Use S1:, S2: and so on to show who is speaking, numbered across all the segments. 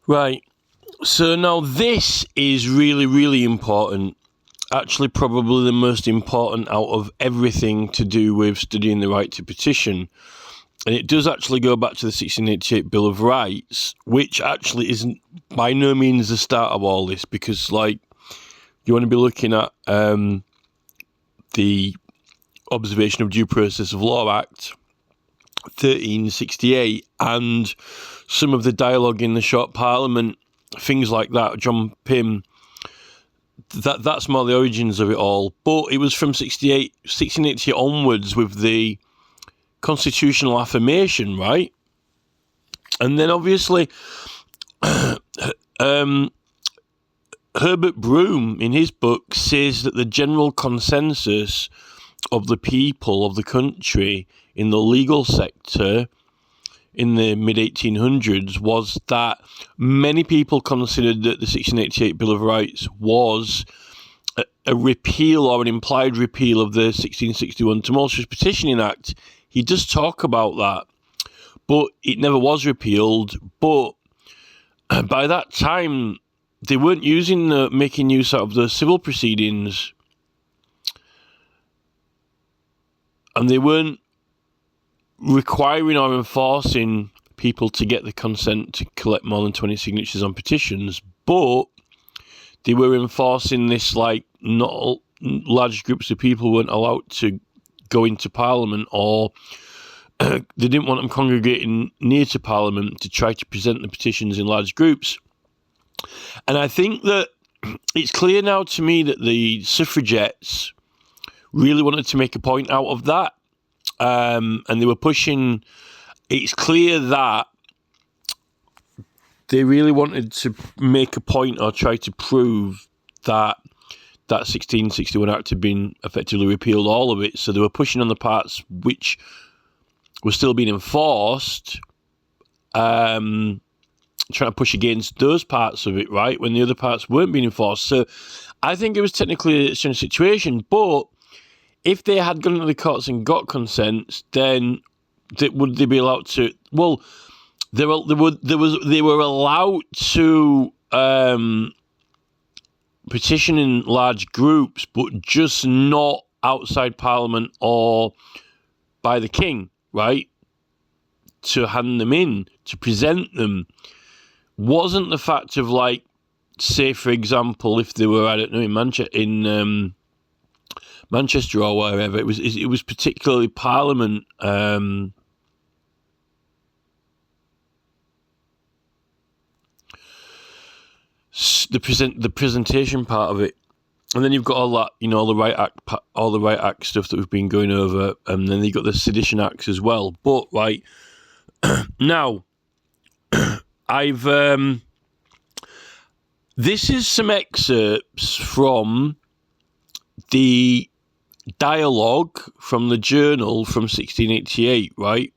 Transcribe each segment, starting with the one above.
S1: Right. So now this is really, really important. Actually, probably the most important out of everything to do with studying the right to petition. And it does actually go back to the 1688 Bill of Rights, which actually isn't by no means the start of all this, because, like, you want to be looking at the Observation of Due Process of Law Act 1368 and some of the dialogue in the Short Parliament, things like that, John Pym. That's more the origins of it all. But it was from 1688 onwards with the constitutional affirmation, right? And then obviously Herbert Broom in his book says that the general consensus of the people of the country in the legal sector in the mid-1800s was that many people considered that the 1688 Bill of Rights was a repeal or an implied repeal of the 1661 Tumultuous Petitioning Act. He does talk about that, but it never was repealed. But by that time, they weren't making use out of the civil proceedings, and they weren't requiring or enforcing people to get the consent to collect more than 20 signatures on petitions, but they were enforcing this, like, not large groups of people weren't allowed to go into Parliament, or they didn't want them congregating near to Parliament to try to present the petitions in large groups. And I think that it's clear now to me that the suffragettes really wanted to make a point out of that. And they were pushing. It's clear that they really wanted to make a point or try to prove that 1661 Act had been effectively repealed, all of it. So they were pushing on the parts which were still being enforced, trying to push against those parts of it, right, when the other parts weren't being enforced. So I think it was technically a strange situation, but if they had gone to the courts and got consents, then would they be allowed to? Well, they were allowed to petition in large groups, but just not outside Parliament or by the King, right? To hand them in, to present them. Wasn't the fact of, like, say, for example, if they were, I don't know, in Manchester or wherever, it was particularly Parliament. The presentation part of it, and then you've got all that, all the right act stuff that we've been going over, and then you've got the Sedition Acts as well. But right now, I've this is some excerpts from the dialogue from the journal from 1688, right?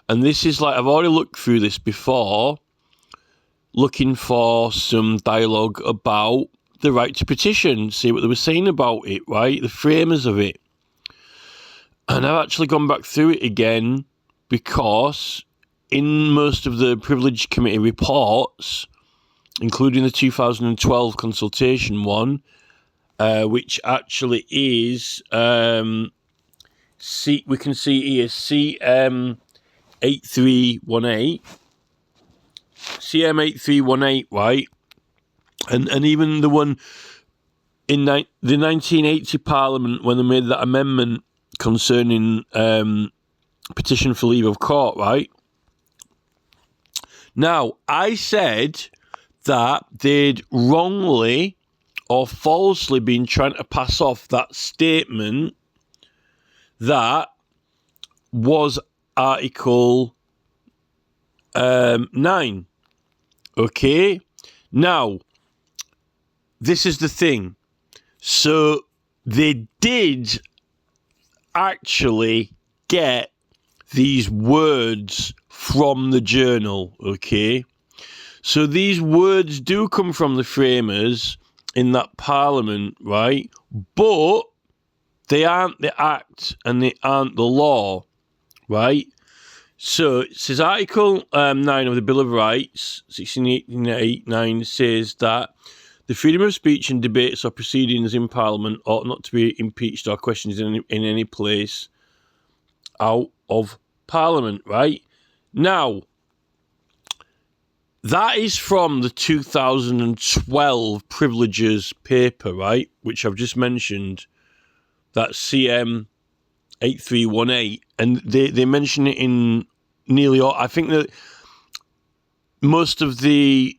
S1: And this is, like, I've already looked through this before, looking for some dialogue about the right to petition, see what they were saying about it, right? The framers of it. And I've actually gone back through it again because in most of the Privilege Committee reports, including the 2012 consultation one, which actually is, we can see here, CM8318, right? And even the one in the 1980 Parliament, when they made that amendment concerning petition for leave of court, right? Now, I said that they'd wrongly or falsely been trying to pass off that statement that was Article 9. Okay? Now, this is the thing. So, they did actually get these words from the journal, okay? So these words do come from the framers in that Parliament, right? But they aren't the Act and they aren't the law, right? So it says Article 9 of the Bill of Rights, 1689, says that the freedom of speech and debates or proceedings in Parliament ought not to be impeached or questioned in any place out of Parliament, right? Now, that is from the 2012 privileges paper, right? Which I've just mentioned. That's CM 8318. And they mention it in nearly all. I think that most of the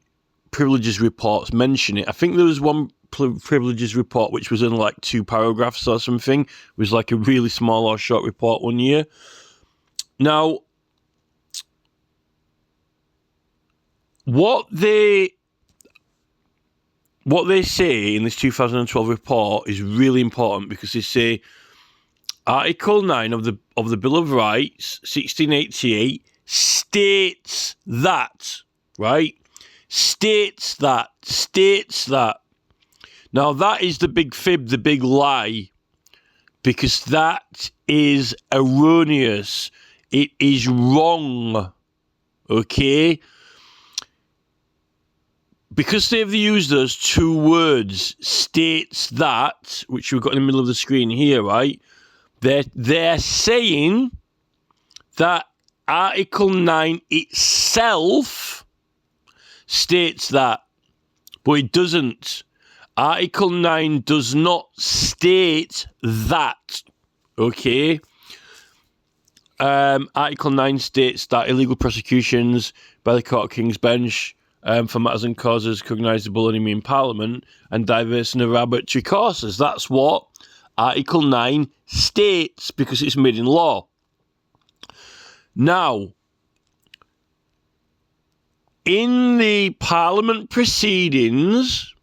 S1: privileges reports mention it. I think there was one privileges report which was in like 2 paragraphs or something. It was like a really small or short report one year. Now, what they say in this 2012 report is really important, because they say Article 9 of the Bill of Rights, 1688, states that, right? States that. Now, that is the big fib, the big lie, because that is erroneous. It is wrong, okay? Because they've used those 2 words, states that, which we've got in the middle of the screen here, right? They're saying that Article 9 itself states that, but it doesn't. Article 9 does not state that, okay? Article 9 states that illegal prosecutions by the Court of King's Bench for matters and causes cognizable enemy in Parliament and diverse and arbitrary courses. That's what Article 9 states, because it's made in law. Now, in the Parliament proceedings,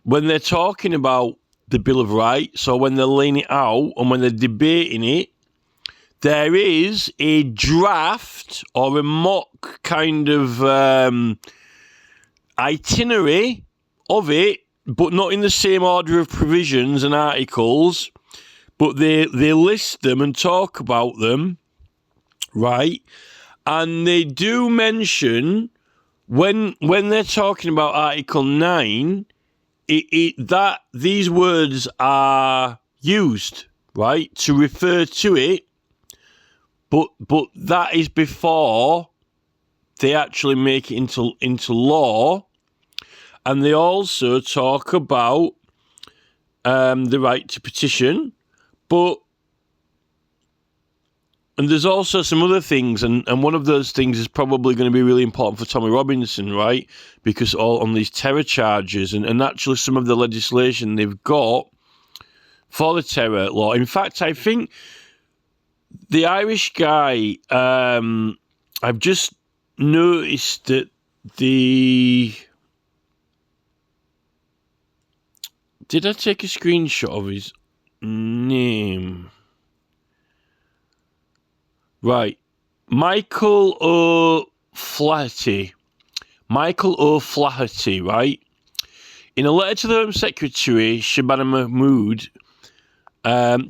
S1: when they're talking about the Bill of Rights, or when they're laying it out and when they're debating it, there is a draft or a mock kind of itinerary of it, but not in the same order of provisions and articles, but they list them and talk about them, right? And they do mention, when they're talking about Article 9, that these words are used, right, to refer to it, but that is before they actually make it into law. And they also talk about the right to petition, and there's also some other things, and one of those things is probably going to be really important for Tommy Robinson, right? Because all on these terror charges, and actually some of the legislation they've got for the terror law. In fact, I think the Irish guy, I've just noticed that did I take a screenshot of his name? Right. Michael O'Flaherty, right? In a letter to the Home Secretary, Shabana Mahmood,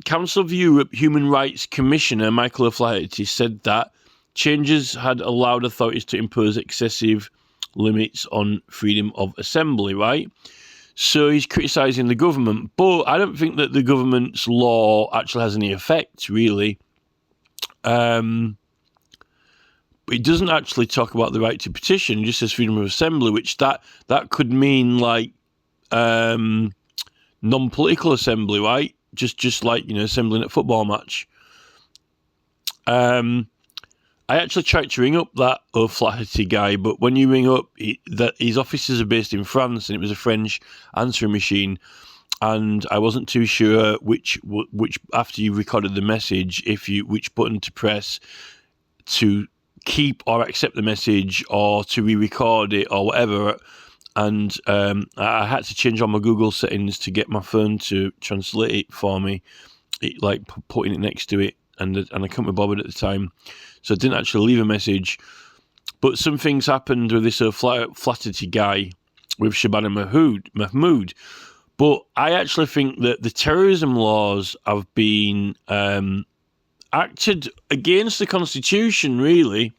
S1: Council of Europe Human Rights Commissioner Michael O'Flaherty said that changes had allowed authorities to impose excessive limits on freedom of assembly, right? So he's criticising the government, but I don't think that the government's law actually has any effect, really. It doesn't actually talk about the right to petition, it just says freedom of assembly, which that could mean like non-political assembly, right? Just like, assembling at a football match. I actually tried to ring up that O'Flaherty guy, but when you ring up, his offices are based in France, and it was a French answering machine, and I wasn't too sure which after you recorded the message, which button to press to keep or accept the message, or to re-record it, or whatever. And I had to change all my Google settings to get my phone to translate it for me, like putting it next to it, and I couldn't be bothered at the time, so I didn't actually leave a message. But some things happened with this O'Flaherty guy, with Shabana Mahmood. But I actually think that the terrorism laws have been acted against the Constitution, really,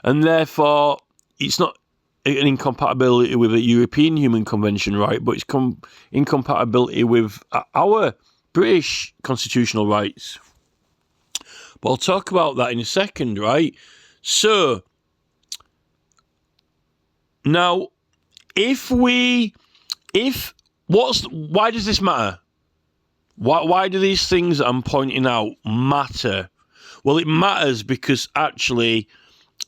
S1: and therefore it's not an incompatibility with a European Human Convention right, but it's incompatibility with our British constitutional rights. But I'll talk about that in a second, right? So, now, why does this matter? Why do these things that I'm pointing out matter? Well, it matters because actually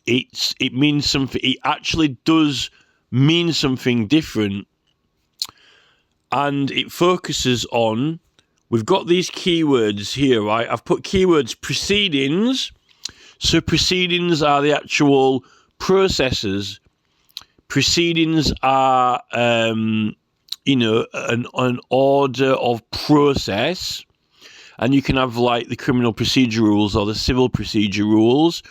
S1: it means something. It actually does mean something different, and it focuses on. We've got these keywords here, right? I've put keywords proceedings. So proceedings are the actual processes. Proceedings are, an order of process. And you can have like the criminal procedure rules or the civil procedure rules,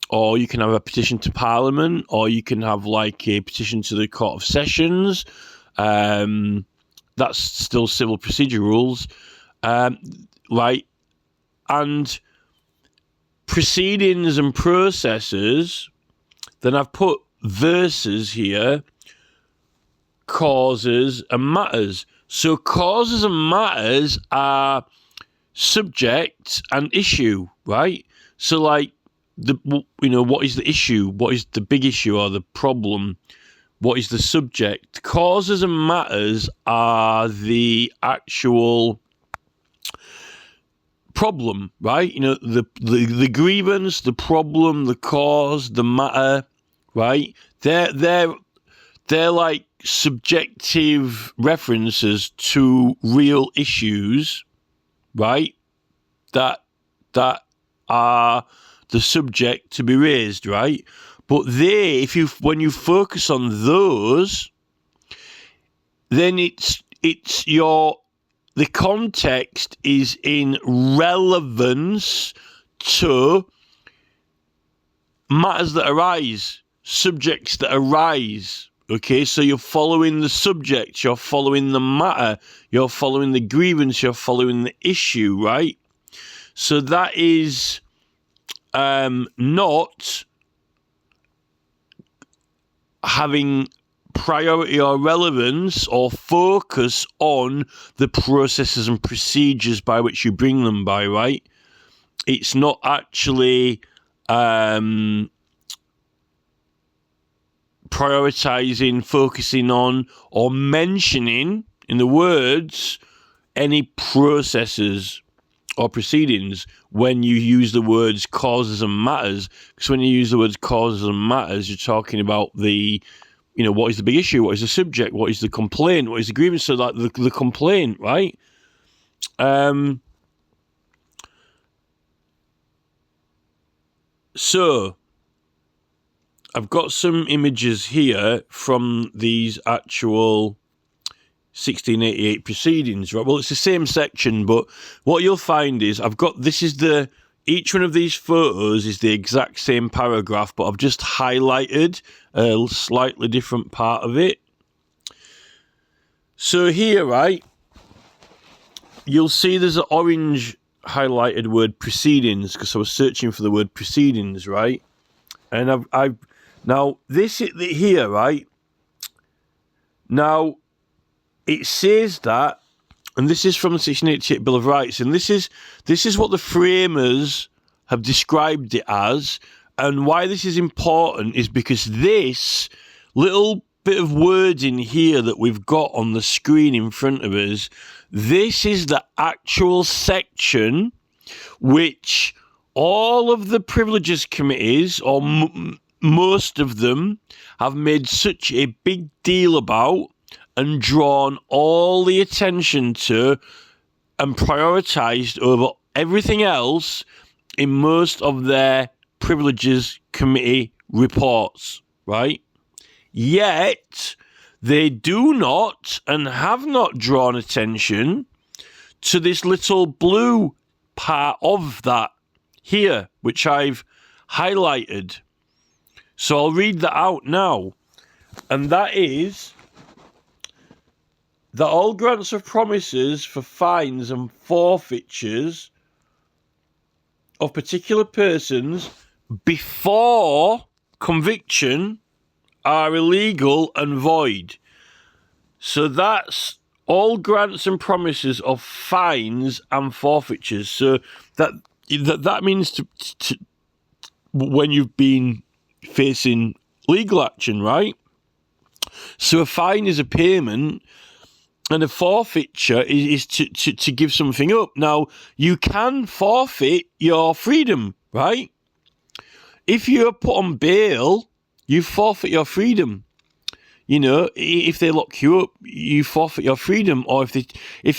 S1: or you can have a petition to Parliament, or you can have like a petition to the Court of Sessions. That's still civil procedure rules, right? And proceedings and processes, then I've put verses here, causes and matters. So causes and matters are subject and issue, right? So like what is the issue? What is the big issue or the problem? What is the subject? Causes and matters are the actual problem, right? The grievance, the problem, the cause, the matter, right? They're like subjective references to real issues, right? That are the subject to be raised, right? But when you focus on those, then the context is in relevance to matters that arise, subjects that arise. Okay, so you're following the subject, you're following the matter, you're following the grievance, you're following the issue, right? So that is not having priority or relevance or focus on the processes and procedures by which you bring them by, right? It's not actually prioritizing, focusing on, or mentioning in the words any processes or proceedings when you use the words causes and matters. Because when you use the words causes and matters, you're talking about what is the big issue, what is the subject, what is the complaint, what is the grievance, so like the complaint, right? So I've got some images here from these actual 1688 proceedings, right? Well, it's the same section, but what you'll find is each one of these photos is the exact same paragraph, but I've just highlighted a slightly different part of it. So here, right, you'll see there's an orange highlighted word proceedings, because I was searching for the word proceedings, right? And I've now this here, right? Now it says that, and this is from the 1688 Bill of Rights, and this is what the framers have described it as. And why this is important is because this little bit of wording here that we've got on the screen in front of us, this is the actual section which all of the privileges committees, or most of them, have made such a big deal about and drawn all the attention to and prioritised over everything else in most of their privileges committee reports, right? Yet they do not and have not drawn attention to this little blue part of that here, which I've highlighted. So I'll read that out now. And that is that all grants of promises for fines and forfeitures of particular persons before conviction are illegal and void. So that's all grants and promises of fines and forfeitures. So that means to when you've been facing legal action, right? So a fine is a payment, and a forfeiture is to give something up. Now, you can forfeit your freedom, right? If you're put on bail, you forfeit your freedom. You know, if they lock you up, you forfeit your freedom. Or if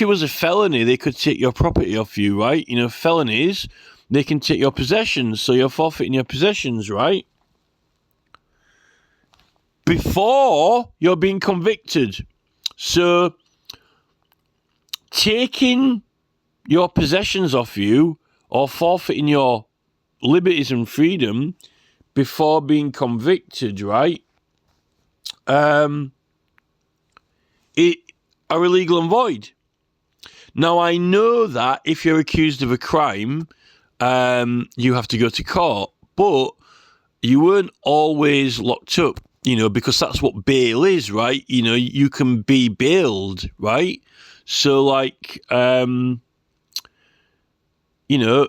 S1: it was a felony, they could take your property off you, right? You know, felonies, they can take your possessions, so you're forfeiting your possessions, right? Before you're being convicted. So, taking your possessions off you or forfeiting your liberties and freedom before being convicted, right? It are illegal and void. Now, I know that if you're accused of a crime, you have to go to court, but you weren't always locked up, you know, because that's what bail is, right? You know, you can be bailed, right? So, like, you know,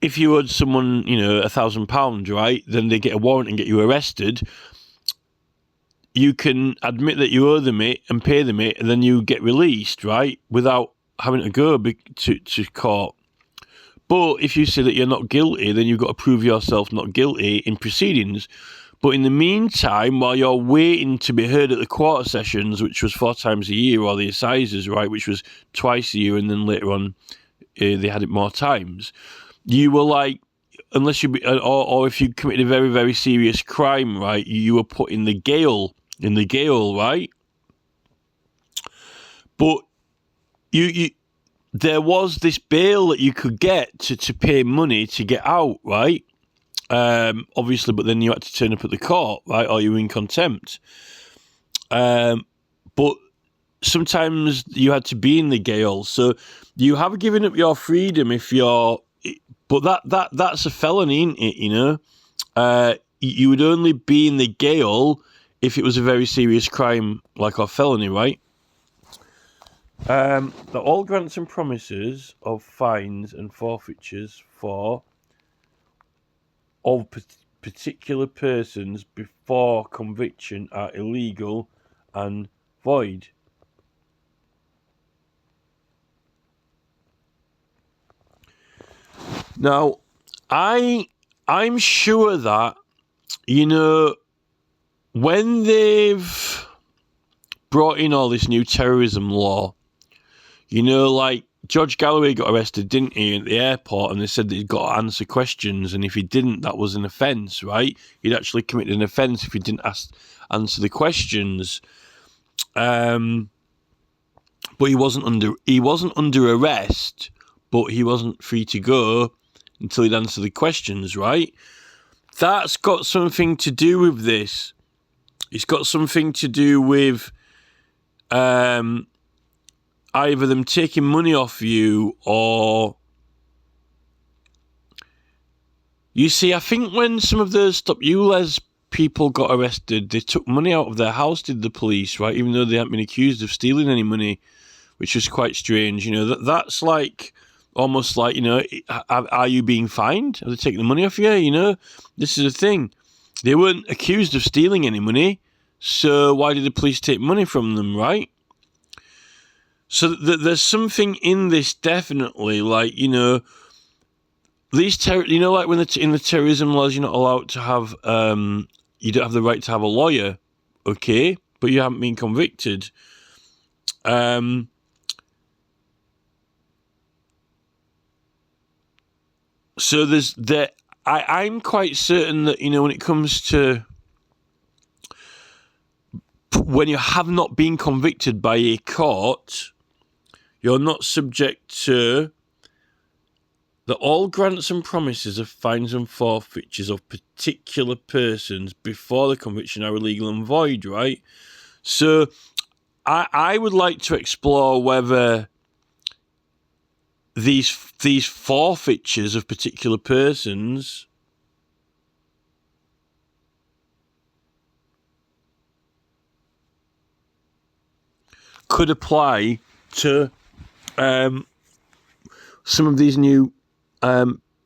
S1: if you owed someone, you know, £1,000, right, then they get a warrant and get you arrested. You can admit that you owe them it and pay them it, and then you get released, right, without having to go to court. But if you say that you're not guilty, then you've got to prove yourself not guilty in proceedings. But in the meantime, while you're waiting to be heard at the quarter sessions, which was 4 times a year, or the assizes, right, which was twice a year, and then later on they had it more times, you were like, unless you, or if you committed a very, very serious crime, right, you were put in the gaol, right? But there was this bail that you could get to pay money to get out, right? Obviously, but then you had to turn up at the court, right, or you were in contempt. But sometimes you had to be in the gaol, so you have given up your freedom if you're. But that's a felony, isn't it? You know, you would only be in the gaol if it was a very serious crime, like a felony, right? That all grants and promises of fines and forfeitures of particular persons before conviction are illegal and void. Now, I'm sure that, you know, when they've brought in all this new terrorism law, you know, like George Galloway got arrested, didn't he, at the airport, and they said that he'd got to answer questions, and if he didn't, that was an offence, right? He'd actually committed an offence if he didn't answer the questions. But he wasn't under arrest, but he wasn't free to go until he'd answer the questions, right? That's got something to do with this. It's got something to do with either them taking money off you, or you see, I think when some of the Stop ULEZ people got arrested, they took money out of their house, did the police, right? Even though they hadn't been accused of stealing any money, which was quite strange. You know, that's like almost like, you know, are you being fined? Are they taking the money off you? You know, this is the thing. They weren't accused of stealing any money, so why did the police take money from them, right? So there's something in this, definitely, like, you know, these you know, like when in the terrorism laws, you're not allowed to have, you don't have the right to have a lawyer, okay, but you haven't been convicted. So I'm quite certain that, you know, when it comes to when you have not been convicted by a court, you're not subject to that all grants and promises of fines and forfeitures of particular persons before the conviction are illegal and void, right? So I would like to explore whether these forfeitures of particular persons could apply to some of these new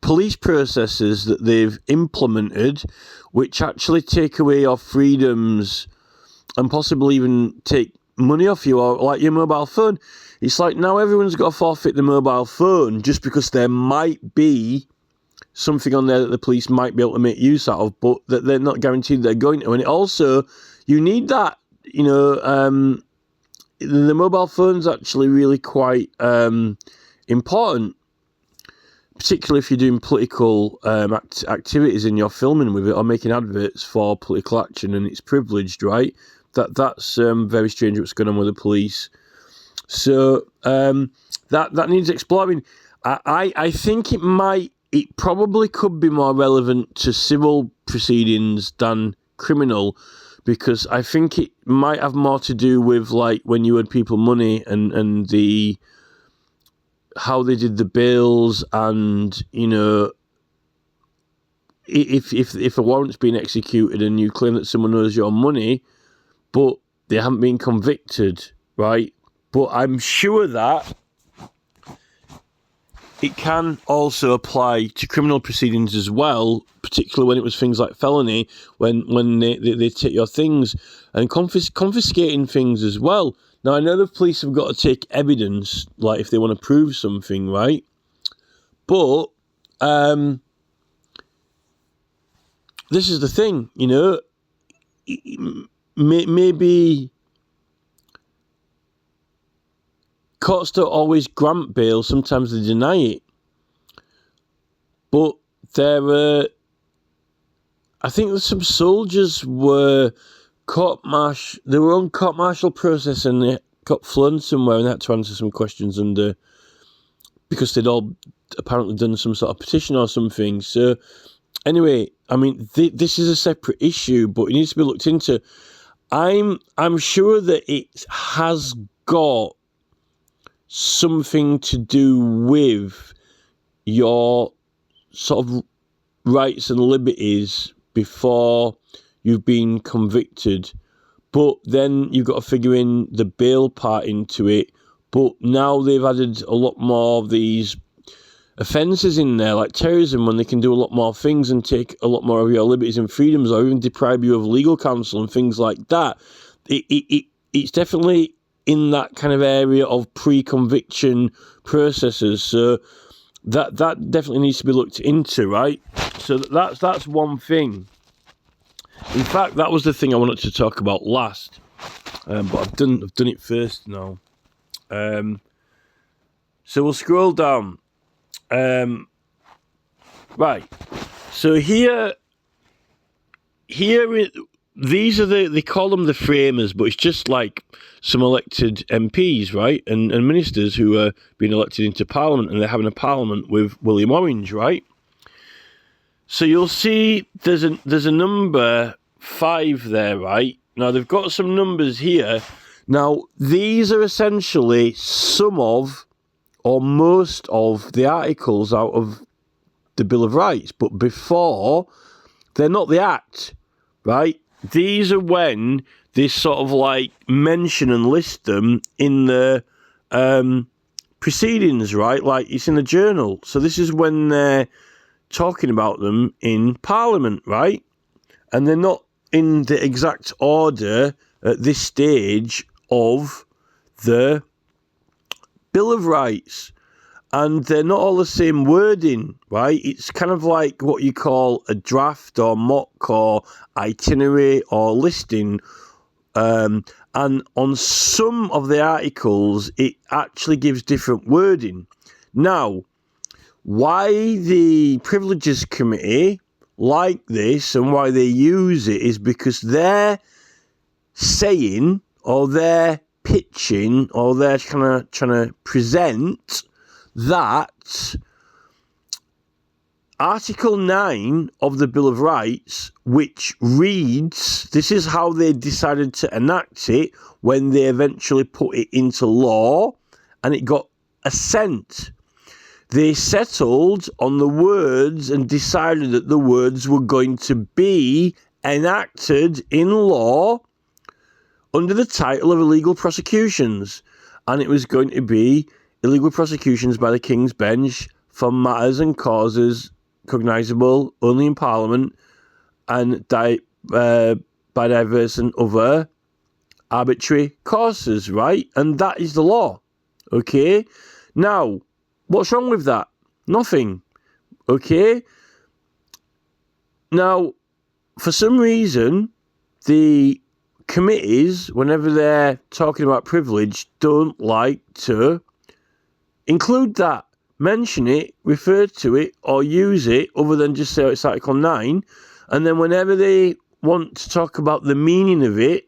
S1: police processes that they've implemented, which actually take away your freedoms and possibly even take money off you, or like your mobile phone. It's like now everyone's got to forfeit the mobile phone just because there might be something on there that the police might be able to make use out of, but that they're not guaranteed they're going to. And it also, you need that, the mobile phone's actually really quite important, particularly if you're doing political activities and you're filming with it or making adverts for political action, and it's privileged, right? That's very strange what's going on with the police. So that needs exploring. I think it probably could be more relevant to civil proceedings than criminal, because I think it might have more to do with like when you owed people money and the how they did the bills, and if a warrant's been executed and you claim that someone owes your money, but they haven't been convicted, right? But I'm sure that it can also apply to criminal proceedings as well, particularly when it was things like felony, when they take your things, and confiscating things as well. Now, I know the police have got to take evidence, like if they want to prove something, right? But this is the thing, maybe courts don't always grant bail, sometimes they deny it. But I think that some soldiers were they were on court-martial process and they got flown somewhere and had to answer some questions because they'd all apparently done some sort of petition or something. So anyway, I mean, this is a separate issue, but it needs to be looked into. I'm sure that it has got something to do with your sort of rights and liberties before you've been convicted, but then you've got to figure in the bail part into it. But now they've added a lot more of these offences in there, like terrorism, when they can do a lot more things and take a lot more of your liberties and freedoms, or even deprive you of legal counsel and things like that. It's definitely in that kind of area of pre-conviction processes, so that definitely needs to be looked into, right? So that's one thing. In fact, that was the thing I wanted to talk about last, but I've done it first now. So we'll scroll down. Right. So here, these are they call them the framers, but it's just like some elected MPs, right, and ministers who are being elected into Parliament, and they're having a Parliament with William Orange, right? So you'll see there's a number 5 there, right? Now they've got some numbers here. Now these are essentially some of, or most of, the articles out of the Bill of Rights, but before, they're not the Act, right? These are when they sort of like mention and list them in the proceedings, right? Like it's in the journal. So this is when they're talking about them in Parliament, right? And they're not in the exact order at this stage of the Bill of Rights. And they're not all the same wording, right? It's kind of like what you call a draft or mock or itinerary or listing. And on some of the articles, it actually gives different wording. Now, why the Privileges Committee like this and why they use it is because they're saying, or they're pitching, or they're kind of trying to present that Article 9 of the Bill of Rights, which reads, this is how they decided to enact it when they eventually put it into law, and it got assent. they settled on the words and decided that the words were going to be enacted in law under the title of illegal prosecutions. And it was going to be illegal prosecutions by the King's Bench for matters and causes cognisable only in Parliament and by diverse and other arbitrary causes, right? And that is the law, okay? Now, what's wrong with that? Nothing, okay? Now, for some reason, the committees, whenever they're talking about privilege, don't like to include that, mention it, refer to it, or use it, other than just say it's Article 9. And then whenever they want to talk about the meaning of it,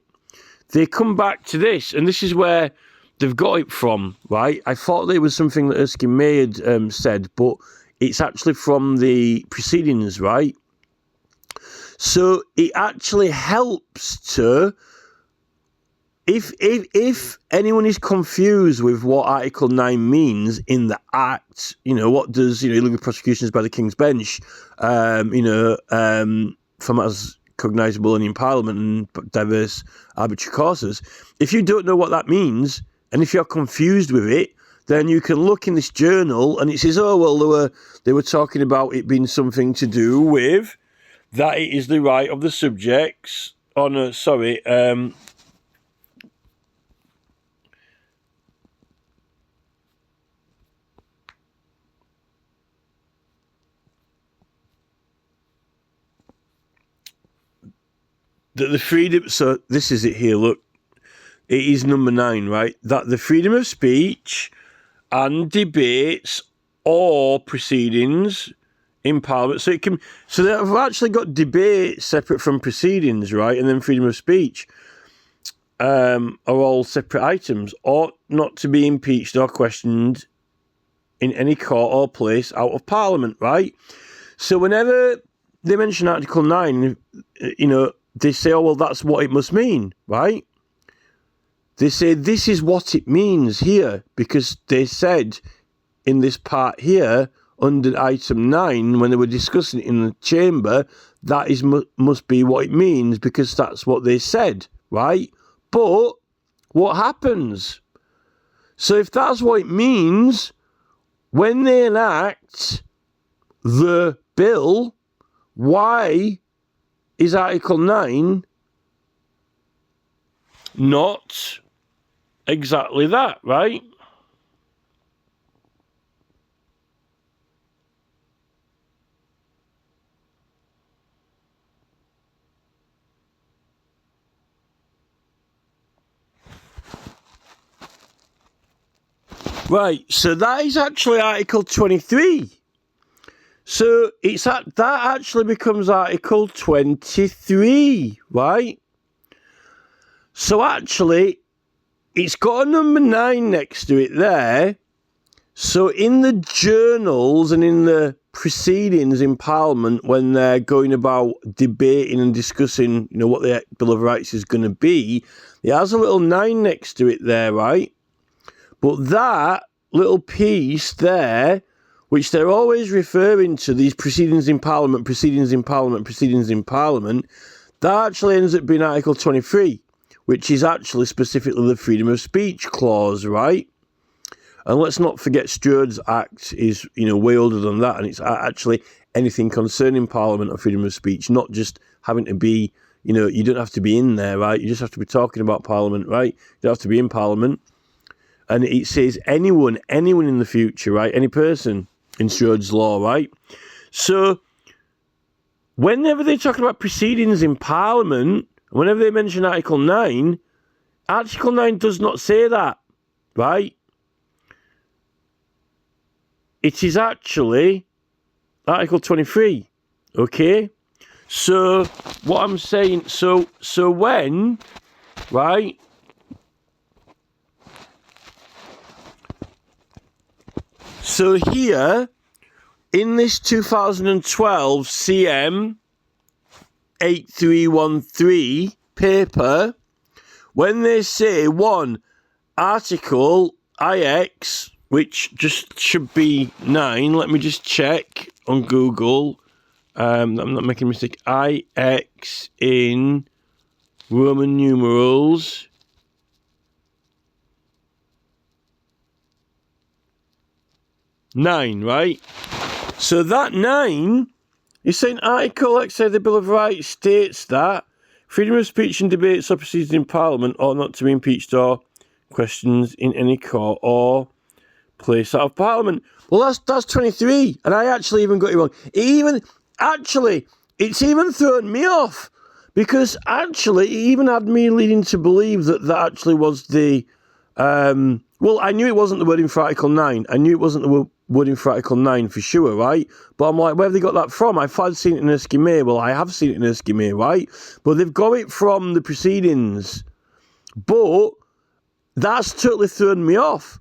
S1: they come back to this. And this is where they've got it from, right? I thought there was something that Erskine May had said, but it's actually from the proceedings, right? So it actually helps to, if anyone is confused with what Article 9 means in the Act, what does, illegal prosecutions by the King's Bench, for matters cognisable only in Parliament and diverse arbitrary causes. If you don't know what that means, and if you're confused with it, then you can look in this journal and it says, oh, well, they were talking about it being something to do with that it is the right of the subjects that the freedom, so this is it here, look, it is number 9, right? That the freedom of speech and debates or proceedings in Parliament, so they've actually got debate separate from proceedings, right? And then freedom of speech are all separate items, ought not to be impeached or questioned in any court or place out of Parliament, right? So whenever they mention Article 9, they say, oh, well, that's what it must mean, right? They say this is what it means here, because they said in this part here, under item 9, when they were discussing it in the chamber, that is must be what it means, because that's what they said, right? But what happens? So if that's what it means, when they enact the bill, why is Article 9 not exactly that, right? Right, so that is actually Article 23. So that actually becomes Article 23, right? So actually, it's got a number 9 next to it there. So in the journals and in the proceedings in Parliament, when they're going about debating and discussing, what the Bill of Rights is going to be, it has a little 9 next to it there, right? But that little piece there, which they're always referring to, these proceedings in Parliament, that actually ends up being Article 23, which is actually specifically the freedom of speech clause, right? And let's not forget Sturge's Act is, way older than that, and it's actually anything concerning Parliament or freedom of speech, not just having to be, you don't have to be in there, right? You just have to be talking about Parliament, right? You don't have to be in Parliament. And it says anyone in the future, right? Any person in Sturge's law, right? So whenever they're talking about proceedings in Parliament, whenever they mention Article 9, Article 9 does not say that, right? It is actually Article 23, okay? So what I'm saying, so when, right? So here, in this 2012 CM 8313 paper, when they say 1, Article IX which just should be 9. Let me just check on Google. I'm not making a mistake. IX in Roman numerals. Nine, right? So that 9 is saying Article, let's say the Bill of Rights states that freedom of speech and debates or proceedings in Parliament ought not to be impeached or questions in any court or place out of Parliament. Well, that's 23, and I actually even got it wrong. It's even thrown me off, because actually it even had me leading to believe that actually was the... well, I knew it wasn't the wording for Article 9. I knew it wasn't the wording for Article 9 for sure, right? But I'm like, where have they got that from? I've seen it in a scheme. Well, I have seen it in a scheme, right? But they've got it from the proceedings. But that's totally thrown me off,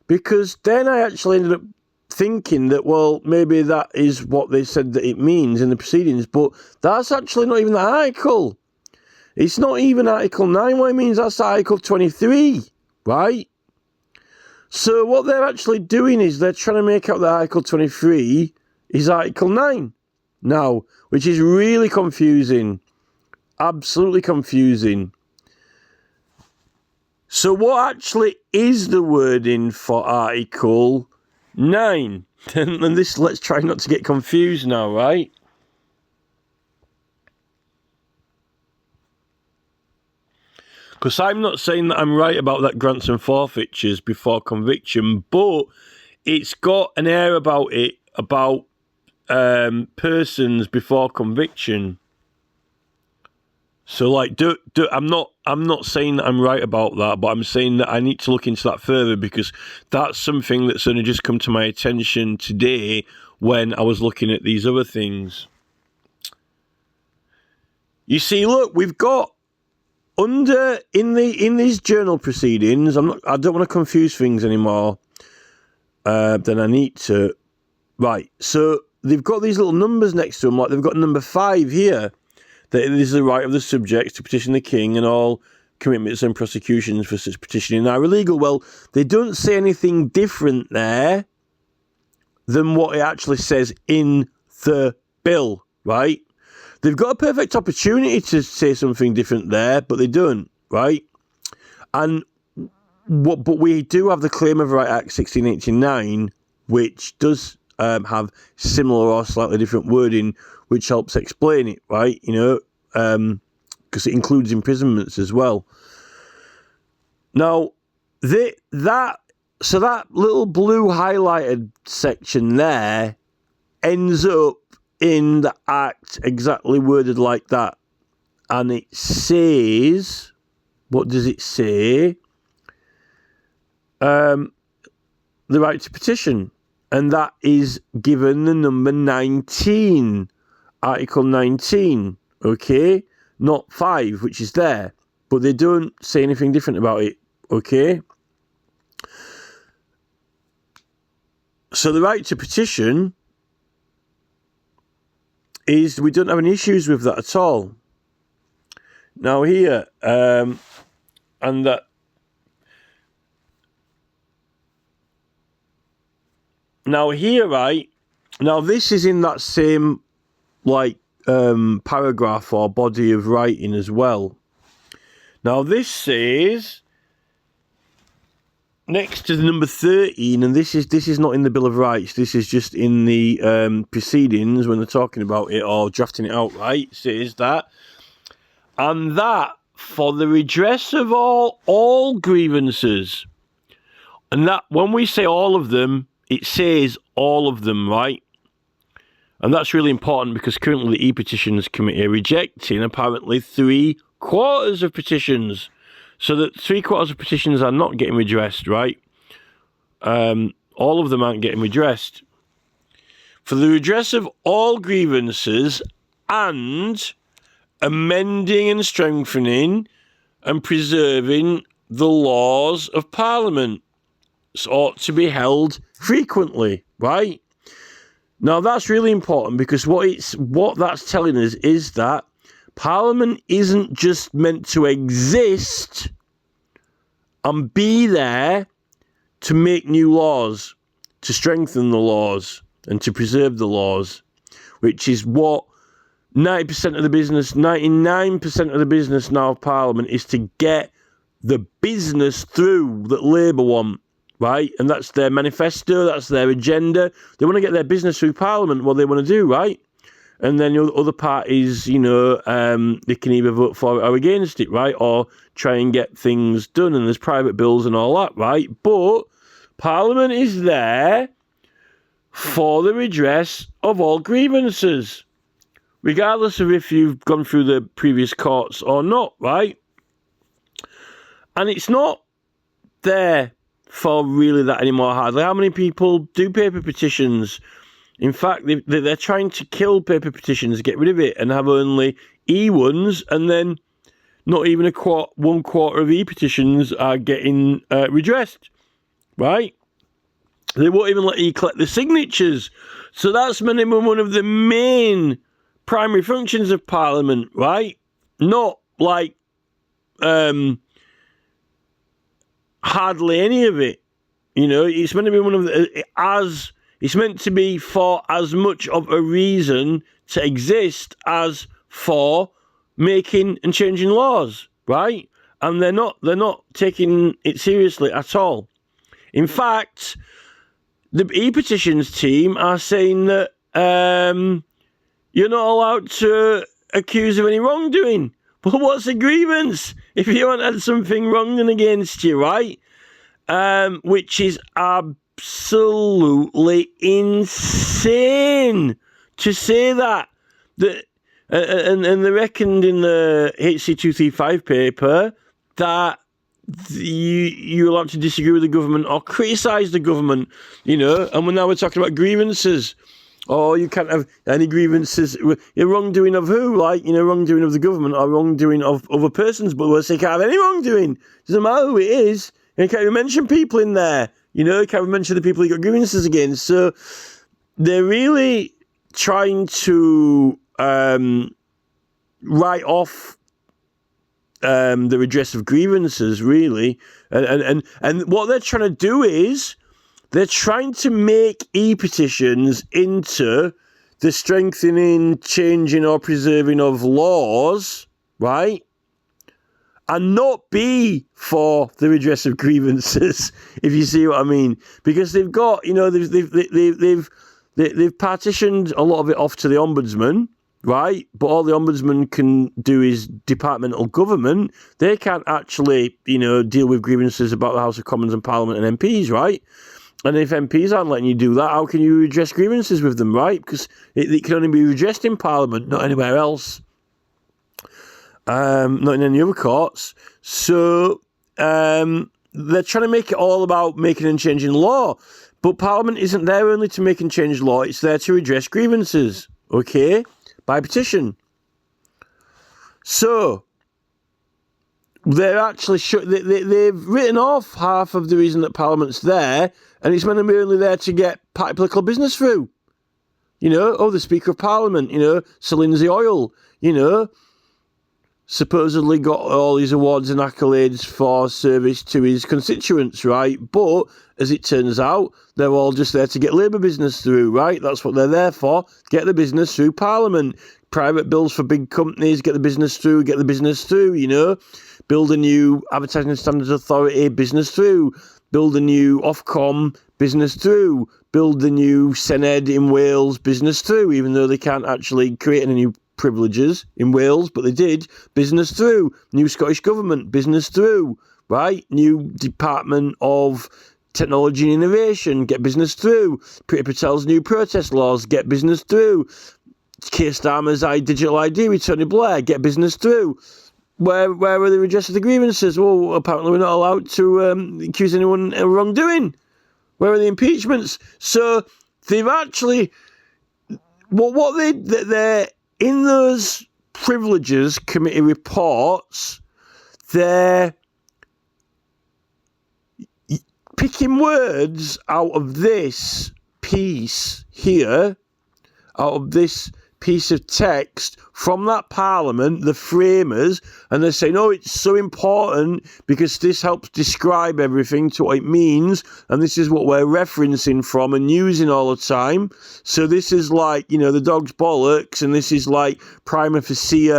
S1: because then I actually ended up thinking that, well, maybe that is what they said that it means in the proceedings, but that's actually not even the article. It's not even Article 9 what it means, that's Article 23, right? So what they're actually doing is they're trying to make out that Article 23 is Article 9 now, which is really confusing. Absolutely confusing. So what actually is the wording for Article 9? And this, let's try not to get confused now, right? Because I'm not saying that I'm right about that grants and forfeitures before conviction, but it's got an air about it, about persons before conviction. So, like, I'm not saying that I'm right about that, but I'm saying that I need to look into that further, because that's something that's only just come to my attention today when I was looking at these other things. You see, look, we've got in these journal proceedings. I don't want to confuse things anymore than I need to. Right, so they've got these little numbers next to them, like they've got number 5 here. That it is the right of the subjects to petition the king, and all commitments and prosecutions for such petitioning are illegal. Well, they don't say anything different there than what it actually says in the bill, right? They've got a perfect opportunity to say something different there, but they don't, right? But we do have the Claim of Right Act 1689, which does have similar or slightly different wording, which helps explain it, right? You know, because it includes imprisonments as well. Now, that little blue highlighted section there ends up in the Act exactly worded like that, and it says, what does it say? The right to petition. And that is given the number 19, Article 19, okay? Not 5, which is there. But they don't say anything different about it, okay? So the right to petition is, we don't have any issues with that at all. Now here, and that, now here, right, now this is in that same, like, paragraph or body of writing as well. Now this says, next to the number 13, and this is not in the Bill of Rights, this is just in the proceedings when they're talking about it or drafting it out, right, says that, and that for the redress of all grievances, and that when we say all of them, it says all of them, right? And that's really important, because currently the e-petitions committee are rejecting apparently 3/4 of petitions. So that 3/4 of petitions are not getting redressed, right? All of them aren't getting redressed. For the redress of all grievances and amending and strengthening and preserving the laws of Parliament ought to be held frequently, right? Now that's really important, because what that's telling us is that Parliament isn't just meant to exist and be there to make new laws, to strengthen the laws and to preserve the laws, which is what 90% of the business, 99% of the business now of Parliament is to get the business through that Labour want, right? And that's their manifesto, that's their agenda. They want to get their business through Parliament, what they want to do, right? And then the other parties, they can either vote for it or against it, right? Or try and get things done, and there's private bills and all that, right? But Parliament is there for the redress of all grievances, regardless of if you've gone through the previous courts or not, right? And it's not there for really that anymore, hardly. How many people do paper petitions? In fact, they're trying to kill paper petitions, get rid of it, and have only e-ones, and then not even 1/4 of e-petitions are getting redressed, right? They won't even let you collect the signatures. So that's minimum one of the main primary functions of Parliament, right? Not like hardly any of it. It's meant to be one of the it's meant to be for as much of a reason to exist as for making and changing laws, right? And they're not taking it seriously at all. In fact, the e-petitions team are saying that you're not allowed to accuse of any wrongdoing. But what's a grievance if you haven't had something wrong done against you, right? Which is absolutely insane to say that. And they reckoned in the HC 235 paper that you're allowed to disagree with the government or criticise the government, and now we're talking about grievances. Oh, you can't have any grievances. You're wrongdoing of who? Like, wrongdoing of the government or wrongdoing of other persons, but we'll say you can't have any wrongdoing. Doesn't matter who it is. You can't even mention people in there. You can't even mention the people you got grievances against. So they're really trying to write off the redress of grievances, really. And what they're trying to do is they're trying to make e-petitions into the strengthening, changing or preserving of laws, right? And not be for the redress of grievances, if you see what I mean. Because they've got, they've partitioned a lot of it off to the Ombudsman, right? But all the Ombudsman can do is departmental government. They can't actually, deal with grievances about the House of Commons and Parliament and MPs, right? And if MPs aren't letting you do that, how can you redress grievances with them, right? Because it can only be redressed in Parliament, not anywhere else. Not in any other courts. So they're trying to make it all about making and changing law. But Parliament isn't there only to make and change law. It's there to redress grievances, okay? By petition. So they're actually they've written off half of the reason that Parliament's there, and it's meant to be only there to get party political business through. The Speaker of Parliament, Sir Lindsay Oil, supposedly got all these awards and accolades for service to his constituents, right? But as it turns out, they're all just there to get Labour business through, right? That's what they're there for, get the business through Parliament. Private bills for big companies, get the business through, Build a new Advertising Standards Authority, business through. Build a new Ofcom, business through. Build the new Senedd in Wales, business through, even though they can't actually create any new privileges in Wales, but they did, business through. New Scottish Government, business through, right? New Department of Technology and Innovation, get business through. Priti Patel's new protest laws, get business through. Keir Starmer's digital ID with Tony Blair, get business through. Where were the redress of the grievances? Well, apparently we're not allowed to accuse anyone of wrongdoing. Where are the impeachments? So they've actually, they're in those privileges committee reports, they're picking words out of this piece here, out of this piece of text from that parliament, the framers, and they're saying, oh, it's so important because this helps describe everything to what it means, and this is what we're referencing from and using all the time. So this is like, the dog's bollocks, and this is like prima facie,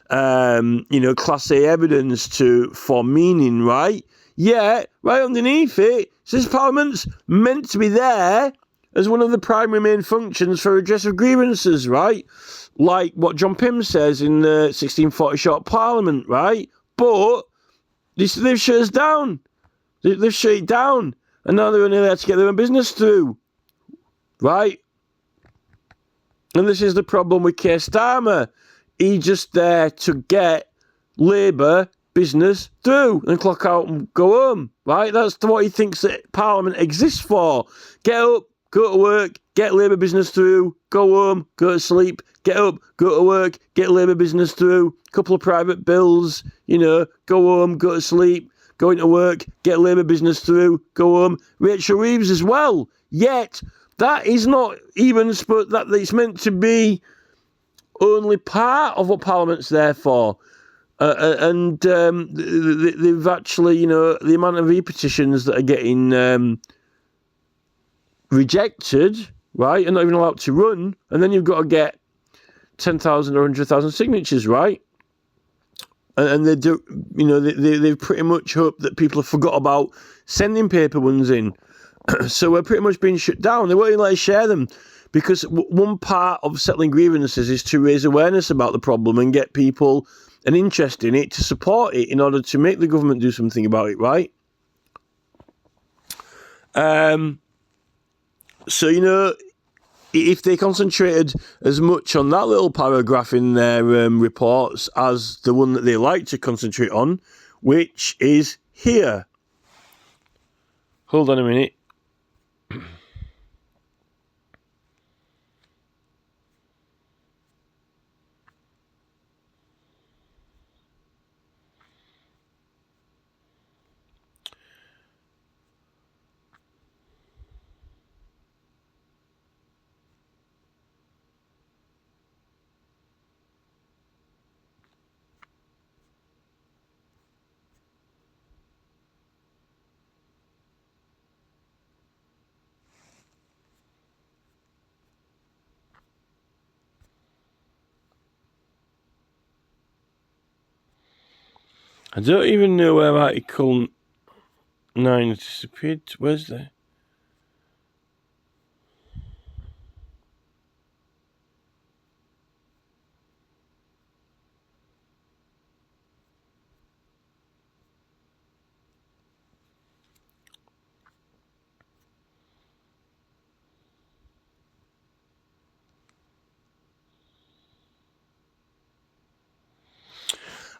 S1: class A evidence for meaning, right? Yeah, right underneath it says Parliament's meant to be there as one of the primary main functions for redress of grievances, right? Like what John Pym says in the 1640 Short Parliament, right? But they've shut us down. They've shut it down. And now they're only there to get their own business through, right? And this is the problem with Keir Starmer. He's just there to get Labour business through and clock out and go home, right? That's what he thinks that Parliament exists for. Get up, go to work, get Labour business through, go home, go to sleep, get up, go to work, get Labour business through, couple of private bills, go home, go to sleep, go into work, get Labour business through, go home. Rachel Reeves as well. Yet, that is not even that it's meant to be only part of what Parliament's there for. And they've actually, the amount of e-petitions that are getting rejected, right, and not even allowed to run, and then you've got to get 10,000 or 100,000 signatures, right? And they do, they pretty much hope that people have forgot about sending paper ones in. So we're pretty much being shut down. They won't even let us share them because one part of settling grievances is to raise awareness about the problem and get people an interest in it to support it in order to make the government do something about it, right? So, if they concentrated as much on that little paragraph in their reports as the one that they like to concentrate on, which is here. Hold on a minute. I don't even know where Article 9 disappeared. Where's the...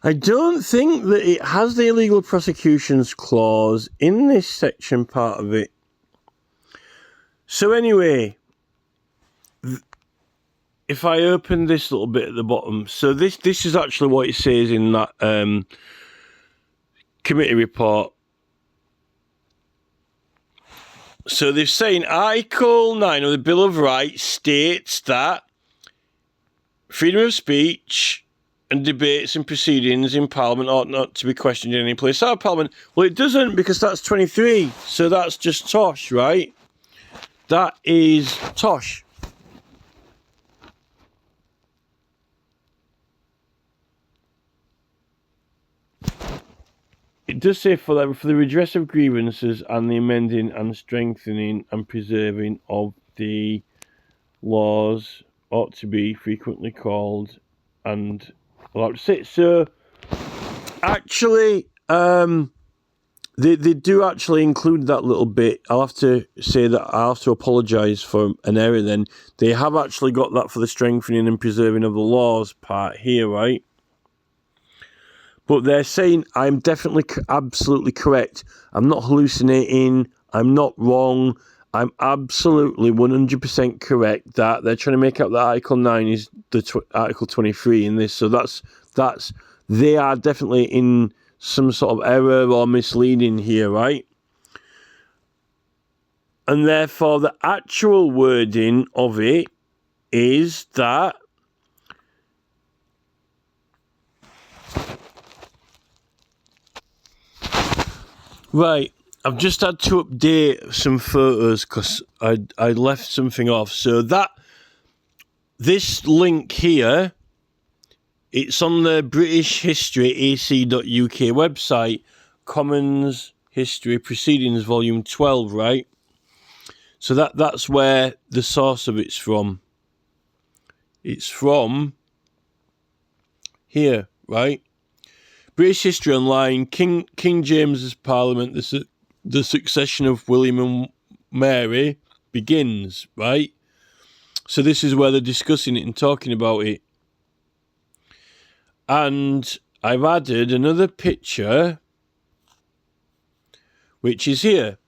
S1: I don't think that it has the illegal prosecutions clause in this section part of it. So anyway, if I open this little bit at the bottom, so this is actually what it says in that committee report. So they're saying Article 9 of the Bill of Rights states that freedom of speech and debates and proceedings in Parliament ought not to be questioned in any place out of Parliament. Well, it doesn't, because that's 23. So that's just tosh, right? That is tosh. It does say for the redress of grievances and the amending and strengthening and preserving of the laws ought to be frequently called and allowed to sit. So, actually, they do actually include that little bit. I'll have to say that I have to apologise for an error then. They have actually got that for the strengthening and preserving of the laws part here, right? But they're saying I'm definitely absolutely correct. I'm not hallucinating. I'm not wrong. I'm absolutely 100% correct that they're trying to make out that Article 9 is the Article 23 in this. So that's they are definitely in some sort of error or misleading here, right? And therefore the actual wording of it is that Right, I've just had to update some photos because I left something off. So this link here, it's on the British History AC.uk website, Commons History Proceedings Volume 12, right? So that's where the source of it's from. It's from here, right? British History Online, King James's Parliament, the succession of William and Mary begins, right? So this is where they're discussing it and talking about it. And I've added another picture, which is here.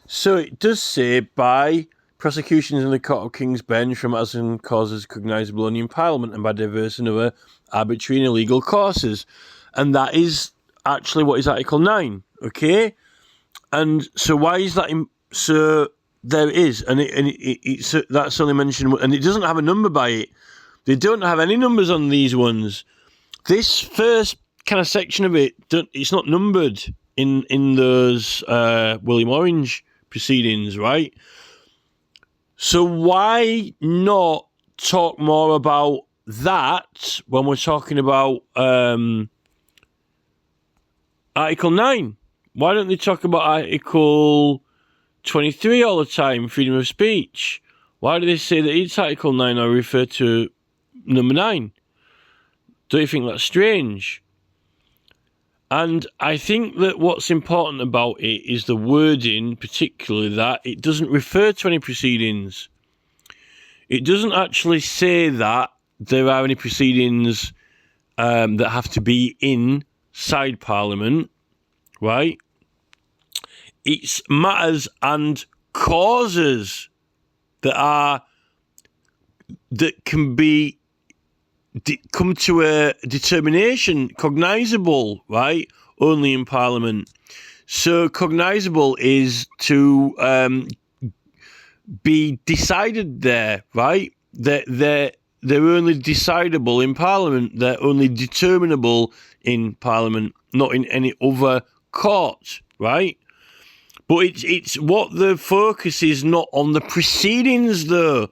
S1: So it does say, by prosecutions in the Court of King's Bench from matters and causes cognisable only in Parliament and by diverse and other arbitrary and illegal causes. And that is actually what is Article 9, okay? And so why is that? So there it is, and it's that's only mentioned, and it doesn't have a number by it. They don't have any numbers on these ones. This first kind of section of it, it's not numbered in those William Orange proceedings, right? So why not talk more about that when we're talking about Article 9? Why don't they talk about Article 23 all the time, freedom of speech? Why do they say that it's Article 9 or refer to number 9? Don't you think that's strange? And I think that what's important about it is the wording, particularly that it doesn't refer to any proceedings. It doesn't actually say that there are any proceedings that have to be inside Parliament, right? It's matters and causes that can be come to a determination, cognisable, right? Only in Parliament. So cognisable is to be decided there, right? They're only decidable in Parliament. They're only determinable in Parliament, not in any other court, right? But it's what the focus is, not on the proceedings, though.